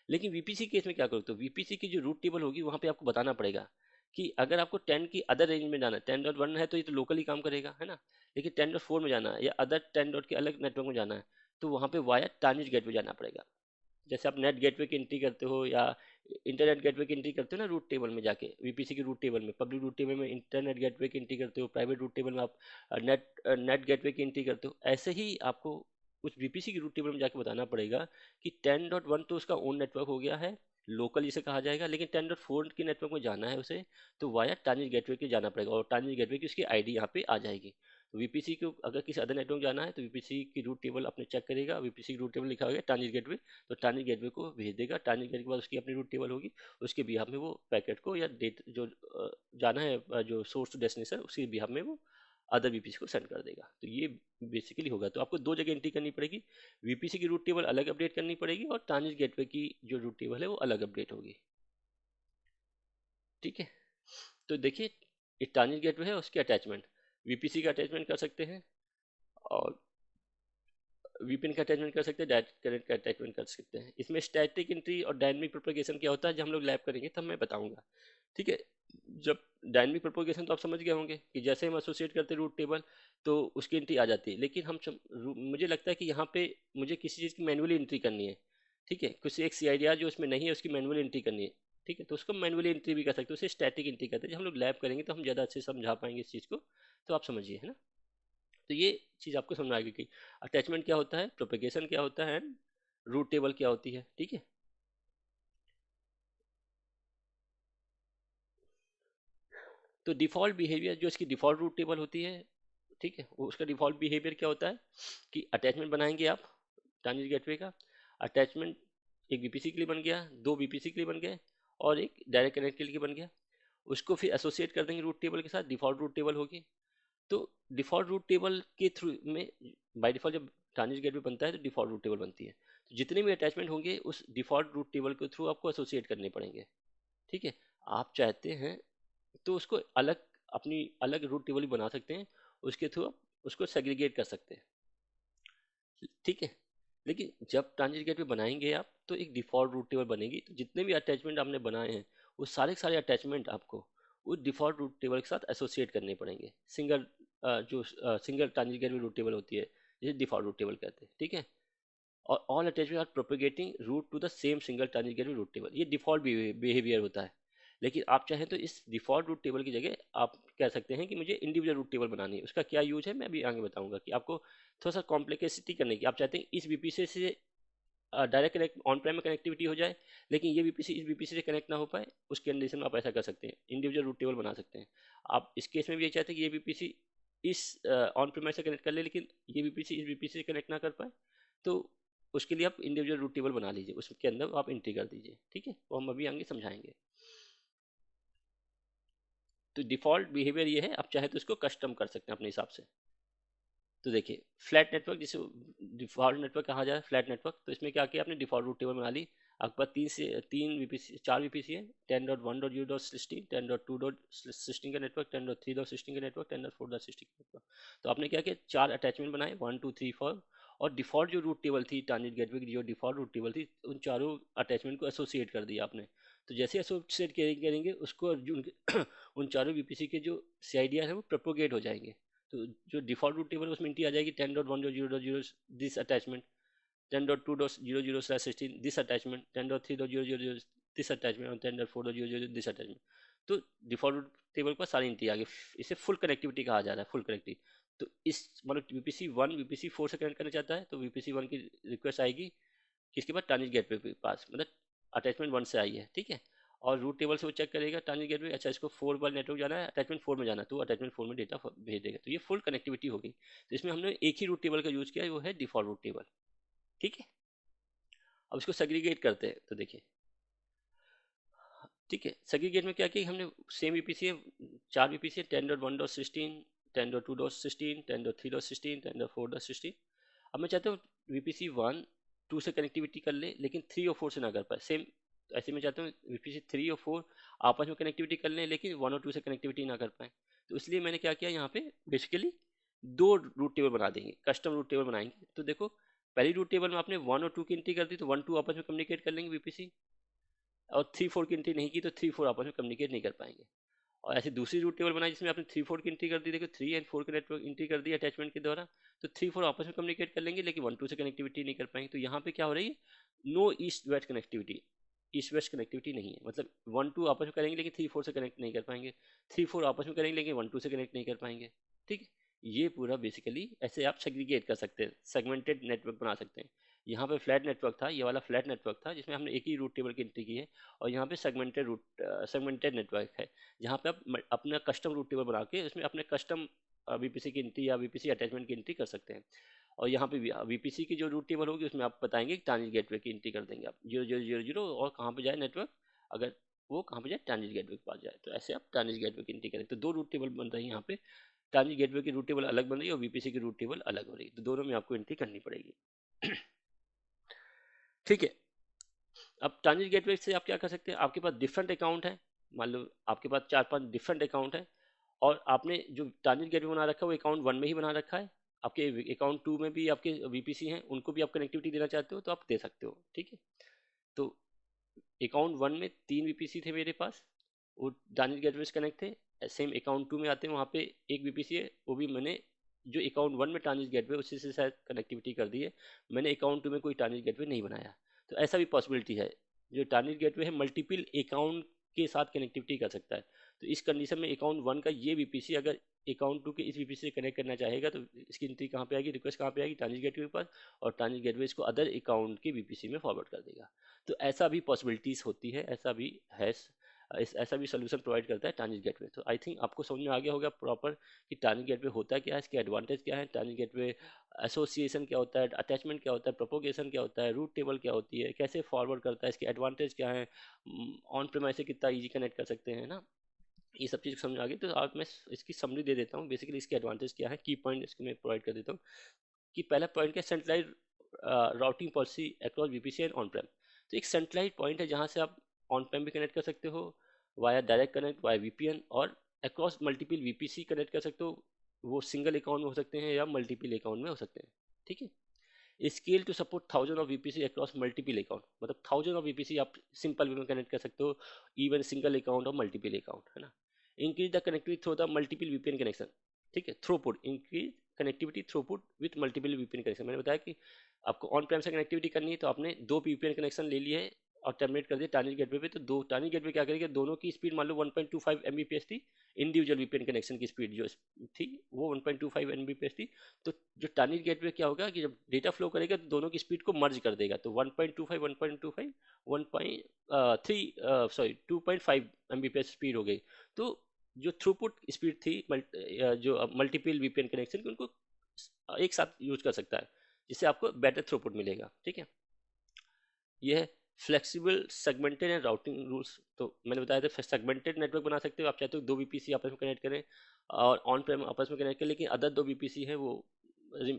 लेकिन वीपीसी केस में क्या करो, तो वीपीसी की जो रूट टेबल होगी वहां पे आपको बताना पड़ेगा कि अगर आपको 10 की अदर रेंज में जाना है, 10.1 है तो ये तो लोकली काम करेगा है ना, लेकिन 10.4 में जाना है या अदर 10 डॉट के अलग नेटवर्क में जाना है तो वहां पे वाया ट्रांजिट गेटवे जाना पड़ेगा। जैसे आप नेट गेटवे की एंट्री करते हो या इंटरनेट गेटवे की एंट्री करते हो ना रूट टेबल में जाके, वीपीसी की रूट टेबल में, पब्लिक रूट टेबल में इंटरनेट गेटवे की एंट्री करते हो, प्राइवेट रूट टेबल में आप नेट गेटवे की एंट्री करते हो, ऐसे ही आपको उस वीपीसी की रूट टेबल में जाके बताना पड़ेगा कि 10.1 तो उसका ओन नेटवर्क हो गया है, लोकल जिसे कहा जाएगा, लेकिन 10.4 के नेटवर्क में जाना है उसे तो वाया ट्रांजिट गेटवे के जाना पड़ेगा और ट्रांजिट गेटवे की उसकी आईडी यहाँ पे आ जाएगी। तो वीपीसी को अगर किसी अदर नेटवर्क में जाना है तो वीपीसी की रूट टेबल अपने चेक करेगा, वीपीसी की रूट टेबल लिखा होगा ट्रांजिट गेटवे, तो ट्रांजिट गेटवे को भेज देगा, ट्रांजिट गेटवे के बाद उसकी अपनी रूट टेबल होगी, उसके बिहाफ में वो पैकेट को या डेट जो जाना है जो सोर्स टू डेस्टिनेशन उसके बिहाफ में वो अदर वीपीसी को सेंड कर देगा। तो ये बेसिकली होगा। तो आपको दो जगह एंट्री करनी पड़ेगी, वीपीसी की रूट टेबल अलग अपडेट करनी पड़ेगी और ट्रांजिट गेटवे की जो रूट टेबल है वो अलग अपडेट होगी। ठीक है, तो देखिए ये ट्रांजिट गेटवे है, उसके अटैचमेंट वीपीसी का अटैचमेंट कर सकते हैं और वीपीएन का अटैचमेंट कर सकते हैं, डायरेक्ट कनेक्ट का अटैचमेंट कर सकते हैं। इसमें स्टैटिक एंट्री और डायनेमिक प्रोपेगेशन क्या होता है जब हम लोग लैब करेंगे तब मैं बताऊंगा। ठीक है, जब डायनेमिक प्रोपेगेशन तो आप समझ गए होंगे कि जैसे हम एसोसिएट करते हैं रूट टेबल तो उसकी एंट्री आ जाती है, लेकिन मुझे लगता है कि यहाँ पे मुझे किसी चीज़ की मैनुअली एंट्री करनी है। ठीक है, कुछ एक CIDR जो उसमें नहीं है उसकी मैनुअली एंट्री करनी है। ठीक है, तो उसको मैनुअली एंट्री भी कर सकते हैं, उसे स्टैटिक एंट्री करते हैं। जब हम लोग लैब करेंगे तो हम ज़्यादा अच्छे से समझा पाएंगे इस चीज़ को, तो आप समझिए है ना। तो ये चीज़ आपको समझ आ गई कि अटैचमेंट क्या होता है, प्रोपेगेशन क्या होता है, रूट टेबल क्या होती है। ठीक है, तो डिफ़ॉल्ट बिहेवियर जो इसकी डिफ़ॉल्ट रूट टेबल होती है, ठीक है, वो उसका डिफ़ॉल्ट बिहेवियर क्या होता है कि अटैचमेंट बनाएंगे आप ट्रांजिट गेटवे का, अटैचमेंट एक बीपीसी के लिए बन गया, दो बीपीसी के लिए बन गए और एक डायरेक्ट कनेक्ट के लिए बन गया, उसको फिर एसोसिएट कर देंगे रूट टेबल के साथ, डिफ़ॉल्ट रूट टेबल होगी। तो डिफ़ॉल्ट रूट टेबल के थ्रू में बाय डिफ़ॉल्ट जब ट्रांजिट गेटवे बनता है तो डिफ़ॉल्ट रूट टेबल बनती है, तो जितने भी अटैचमेंट होंगे उस डिफ़ॉल्ट रूट टेबल के थ्रू आपको एसोसिएट करने पड़ेंगे। ठीक है, आप चाहते हैं तो उसको अलग अपनी अलग रूट टेबल भी बना सकते हैं, उसके थ्रू आप उसको सेग्रीगेट कर सकते हैं। ठीक है, लेकिन जब ट्रांजिट गेटवे बनाएंगे आप तो एक डिफ़ॉल्ट रूट टेबल बनेगी, तो जितने भी अटैचमेंट आपने बनाए हैं वो सारे सारे अटैचमेंट आपको उस डिफ़ॉल्ट रूट टेबल के साथ एसोसिएट करने पड़ेंगे। सिंगल जो single transit gateway route table होती है जिसे डिफ़ॉल्ट रूट टेबल कहते हैं। ठीक है, और all attachment are propagating route to the same single transit gateway route table, ये डिफ़ॉल्ट बिहेवियर होता है। लेकिन आप चाहें तो इस डिफ़ॉल्ट रूट टेबल की जगह आप कह सकते हैं कि मुझे इंडिविजुअल रूट टेबल बनानी है। उसका क्या यूज है मैं भी आगे बताऊंगा कि आपको थोड़ा सा कॉम्प्लेक्सिटी करने की, आप चाहते हैं इस बीपीसी से डायरेक्ट कनेक्ट ऑन प्राइम में कनेक्टिविटी हो जाए लेकिन ये बीपीसी इस बीपीसी से कनेक्ट ना हो पाए, उस कंडीशन में आप ऐसा कर सकते हैं, इंडिविजुअल रूट टेबल बना सकते हैं। आप इस केस में भी ये चाहते हैं कि ये बीपीसी इस ऑन प्रीमाइस से कनेक्ट कर ले लेकिन ये बीपीसी इस बीपीसी से कनेक्ट ना कर पाए, तो उसके लिए आप इंडिविजुअल रूट टेबल बना लीजिए, उसके अंदर आप एंट्री कर दीजिए। ठीक है, वो हम अभी आगे समझाएंगे। तो डिफ़ॉल्ट बिहेवियर ये है, आप चाहे तो इसको कस्टम कर सकते हैं अपने हिसाब से। तो देखिए फ्लैट नेटवर्क जिसे डिफ़ॉल्ट नेटवर्क कहा जाए, फ्लैट नेटवर्क, तो इसमें क्या किया आपने डिफ़ॉल्ट रूट टेबल बना ली। आपके पास तीन वीपीसी चार वीपीसी है, 10.1.0.16, 10.2.16 का नेटवर्क, 10.3.16 का नेटवर्क, 10.4.16 का नेटवर्क। तो आपने क्या किया, चार अटैचमेंट बनाए 1 2 3 4, और डिफ़ॉल्ट जो रूट टेबल थी ट्रांजिट गेटवे की जो डिफ़ॉल्ट रूट टेबल थी उन चारों अटैचमेंट को एसोसिएट कर दिया आपने। तो जैसे एसोसिएट करेंगे उसको उन चारों वीपीसी के जो CIDR है वो प्रोपोगेट हो जाएंगे। तो जो डिफ़ॉल्ट रूट टेबल उसमें एंट्री आ जाएगी 10.1.0.0 this attachment, 10.2.0.0/16 this attachment, 10.3.0.0 this attachment और 10.4.0.0 दिस अटैचमेंट। तो डिफ़ॉल्ट रूट टेबल पर सारी एंट्री आ गई, इसे फुल कनेक्टिविटी कहा जा रहा है, फुल कनेक्टिविटी। तो इस मतलब VPC1 VPC4 से कनेक्ट करना चाहता है तो VPC1 की रिक्वेस्ट आएगी किसके पास, ट्रांजिट गेटवे के पास, मतलब अटैचमेंट 1 से आई है। ठीक है, और रूट टेबल से वो चेक करेगा ट्रांजिट गेटवे, अच्छा इसको 4 बार नेटवर्क जाना है, अटैचमेंट 4 में जाना है तो अटैचमेंट 4 में डेटा भेज देगा। तो ये फुल कनेक्टिविटी हो गई। तो इसमें हमने एक ही रूट टेबल का यूज किया है, वो है डिफ़ॉल्ट रूट टेबल। ठीक है, अब इसको सेग्रीगेट करते हैं तो देखिए। ठीक है, सेग्रीगेट में क्या किया हमने, सेम वीपीसी है, चार वीपीसी है, 10.1.16, 10.2.16, 10.3.16, 10.4.16। अब मैं चाहता हूँ VPC1 2 से कनेक्टिविटी कर ले लेकिन 3 और 4 से ना कर पाए, सेम ऐसे मैं चाहता हूँ VPC3 और 4 आपस में कनेक्टिविटी कर लें लेकिन 1 और 2 से कनेक्टिविटी ना कर पाए। तो इसलिए मैंने क्या किया, यहाँ पे बेसिकली 2 रूट टेबल बना देंगे, कस्टम रूट टेबल बनाएंगे। तो देखो पहली रूट टेबल में आपने 1 और 2 की एंट्री कर दी तो 1 2 आपस में कम्युनिकेट कर लेंगे वीपीसी, और 3 4 की एंट्री नहीं की तो 3 4 आपस में कम्युनिकेट नहीं कर पाएंगे। और ऐसी दूसरी रूट टेबल बनाई जिसमें आपने 3 4 की एंट्री कर दी, देखो 3 एंड 4 की नेटवर्क एंट्री कर दी अटैचमेंट के द्वारा, तो 3 4 आपस में कम्युनिकेट कर लेंगे लेकिन 1 2 से कनेक्टिविटी नहीं कर पाएंगे। तो यहाँ पे क्या हो रही है, no east west connectivity, east west connectivity नहीं है, मतलब 1 2 आपस में करेंगे लेकिन 3 4 से कनेक्ट नहीं कर पाएंगे, 3 4 आपस में करेंगे लेकिन 1 2 से कनेक्ट नहीं कर पाएंगे। ठीक है, ये पूरा बेसिकली ऐसे आप सेग्रीगेट कर सकते हैं, सेगमेंटेड नेटवर्क बना सकते हैं। यहाँ पे फ्लैट नेटवर्क था, ये वाला फ्लैट नेटवर्क था जिसमें हमने एक ही रूट टेबल की एंट्री की है, और यहाँ पे सेगमेंटेड नेटवर्क है जहाँ पे आप अपना कस्टम रूट टेबल बना के उसमें अपने कस्टम वीपीसी की एंट्री या वीपीसी अटैचमेंट की एंट्री कर सकते हैं। और यहाँ पे वीपीसी की जो रूट टेबल होगी उसमें आप बताएंगे ट्रांजिट गेटवे की एंट्री कर देंगे आप 0000 और कहाँ पे जाए नेटवर्क, अगर वो कहाँ पे जाए ट्रांजिट गेटवे के पास जाए, तो ऐसे आप ट्रांजिट गेटवे की एंट्री करें। तो 2 रूट टेबल बन रही है यहाँ पे, ट्रांजिट गेटवे की रूट टेबल अलग बन रही है और वीपीसी की रूट टेबल अलग हो रही है, तो दोनों में आपको एंट्री करनी पड़ेगी। ठीक है, अब ट्रांजिट गेटवे से आप क्या कर सकते हैं, आपके पास डिफरेंट अकाउंट है, मान लो आपके पास 4 5 डिफरेंट अकाउंट है, और आपने जो ट्रांजिट गेटवे बना रखा है वो अकाउंट 1 में ही बना रखा है, आपके अकाउंट 2 में भी आपके वीपीसी हैं, उनको भी आप कनेक्टिविटी देना चाहते हो तो आप दे सकते हो। ठीक है, तो अकाउंट 1 में 3 वीपीसी थे मेरे पास, वो ट्रांजिट गेटवे से कनेक्ट थे। सेम अकाउंट 2 में आते हैं, वहाँ पे एक वीपीसी है, वो भी मैंने जो अकाउंट 1 में ट्रांजिट गेटवे उसी से शायद कनेक्टिविटी कर दी है, मैंने अकाउंट 2 में कोई ट्रांजिट गेटवे नहीं बनाया। तो ऐसा भी पॉसिबिलिटी है, जो ट्रांजिट गेटवे है मल्टीपल अकाउंट के साथ कनेक्टिविटी कर सकता है। तो इस कंडीशन में अकाउंट 1 का ये वीपीसी अगर अकाउंट 2 के इस वीपीसी से कनेक्ट करना चाहेगा तो इसकी एंट्री कहाँ पे आएगी, रिक्वेस्ट कहाँ पे आएगी, ट्रांजिट गेटवे के पास, और ट्रांजिट गेटवे इसको अदर अकाउंट के वीपीसी में फॉरवर्ड कर देगा। तो ऐसा भी पॉसिबिलिटीज होती है, ऐसा भी है, ऐसा भी सोल्यूशन प्रोवाइड करता है ट्रांजिट गेटवे। तो आई थिंक आपको समझ में आ गया होगा प्रॉपर कि ट्रांजिट गेटवे होता क्या है, इसके एडवांटेज क्या है, ट्रांजिट गेटवे एसोसिएशन क्या होता है, अटैचमेंट क्या होता है, प्रोपोगेशन क्या होता है, रूट टेबल क्या होती है, कैसे फॉरवर्ड करता है, इसके एडवांटेज क्या है, ऑन प्रेमाइस से कितना ईजी कनेक्ट कर सकते हैं ना, ये सब चीज़ समझ आ गई। तो आज मैं इसकी समरी दे देता हूँ, बेसिकली इसके एडवांटेज क्या है, की पॉइंट इसको मैं प्रोवाइड कर देता हूँ। कि पहला पॉइंट क्या, centralise routing policy across VPC and on prem. तो एक सेंट्रलाइज पॉइंट है जहाँ से आप ऑन प्रेम भी कनेक्ट कर सकते हो via direct connect via VPN, और अक्रॉस मल्टीपल वीपीसी कनेक्ट कर सकते हो, वो सिंगल अकाउंट में हो सकते हैं या मल्टीपल अकाउंट में हो सकते हैं। ठीक है, scale to support 1000 of VPC across multiple account, मतलब 1000 ऑफ वीपीसी आप सिंपल वे में कनेक्ट कर सकते हो, इवन सिंगल अकाउंट और मल्टीपल अकाउंट, है ना। Increase the connectivity through the multiple VPN connection. ठीक है, throughput increase connectivity throughput with multiple VPN connection. मैंने बताया कि आपको ऑन प्रेम से कनेक्टिविटी करनी है तो आपने 2 वीपीएन कनेक्शन ले लिए और टर्मिनेट कर दिया ट्रांजिट गेटवे पे, तो 2 ट्रांजिट गेटवे क्या करेगा, दोनों की स्पीड मान लो 1.25 Mbps थी, इंडिविजुअल वीपीएन कनेक्शन की स्पीड जो थी वो 1.25 Mbps थी। तो जो ट्रांजिट गेटवे क्या होगा कि जब डेटा फ्लो करेगा तो दोनों की स्पीड को मर्ज कर देगा, तो 1.25 1.25 1.3 सॉरी 2.5 Mbps स्पीड हो गई। तो जो थ्रूपुट स्पीड थी जो मल्टीपल वीपीएन कनेक्शन की, उनको एक साथ यूज कर सकता है जिससे आपको बेटर थ्रूपुट मिलेगा। ठीक है, यह है flexible segmented and routing rules. तो मैंने बताया था सेगमेंटेड नेटवर्क बना सकते हो आप, चाहते हो 2 वीपीसी आपस में कनेक्ट करें और ऑन प्रेम आपस में कनेक्ट करें, लेकिन अदर 2 वीपीसी है वो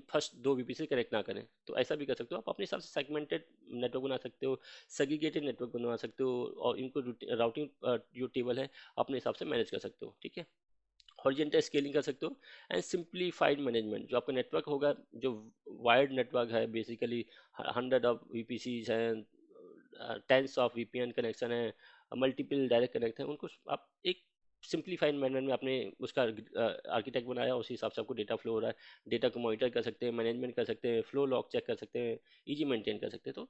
फर्स्ट 2 वीपीसी कनेक्ट ना करें, तो ऐसा भी कर सकते हो आप। अपने हिसाब से सेगमेंटेड नेटवर्क बना सकते हो, सेग्रीगेटेड नेटवर्क बना सकते हो, और इनको राउटिंग जो टेबल है अपने हिसाब से मैनेज कर सकते हो। ठीक है, हॉरिजॉन्टल स्केलिंग कर सकते हो एंड सिंप्लीफाइड मैनेजमेंट। जो आपका नेटवर्क होगा, जो वायर्ड नेटवर्क है, बेसिकली 100 ऑफ वीपीसीज हैं, टेंस ऑफ वीपीएन कनेक्शन है, मल्टीपल डायरेक्ट कनेक्ट है, उनको आप एक सिंप्लीफाइड मैनर में आपने उसका आर्किटेक्ट बनाया, उसी हिसाब से आपको डेटा फ्लो हो रहा है, डेटा को मॉनिटर कर सकते हैं, मैनेजमेंट कर सकते हैं, फ्लो लॉग चेक कर सकते हैं, इजी मेंटेन कर सकते हैं। तो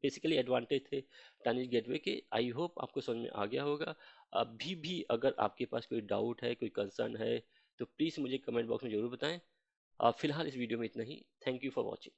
बेसिकली एडवांटेज थे ट्रांजिट गेटवे के। आई होप आपको समझ में आ गया होगा। अभी भी अगर आपके पास कोई डाउट है, कोई कंसर्न है, तो प्लीज़ मुझे कमेंट बॉक्स में ज़रूर बताएं। फिलहाल इस वीडियो में इतना ही। Thank you for watching.